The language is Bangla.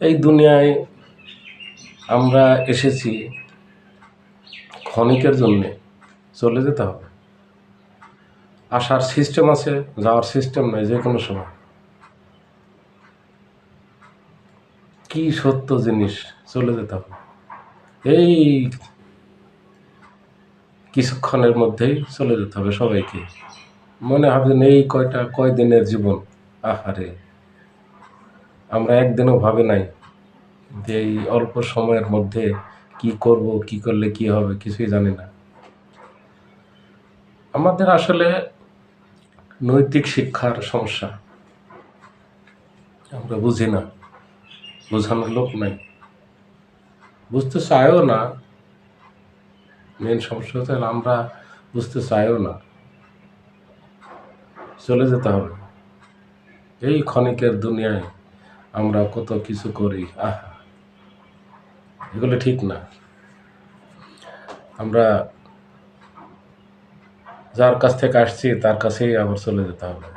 এই দুনিয়ায় আমরা এসেছি ক্ষণিকের জন্যে, চলে যেতে হবে। আসার সিস্টেম আছে, যাওয়ার সিস্টেম নেই। যে কোনো সময় কি সত্য জিনিস, চলে যেতে হবে। এই কিছুক্ষণের মধ্যেই চলে যেতে হবে সবাইকে। মনে ভাবছেন এই কয়দিনের জীবন, আহারে আমরা একদিনও ভাবে নাই যে এই অল্প সময়ের মধ্যে কি করব, কি করলে কি হবে, কিছুই জানি না। আমাদের আসলে নৈতিক শিক্ষার সমস্যা, আমরা বুঝি না, বোঝানোর লোক নাই, বুঝতে চাইও না। মেন সমস্যা হচ্ছে আমরা বুঝতে চাইও না। চলে যেতে হবে। এই ক্ষণিকের দুনিয়ায় আমরা কত কিছু করি, আহা, এগুলো ঠিক না। আমরা যার কাছ থেকে আসছি তার কাছেই আবার চলে যেতে হবে।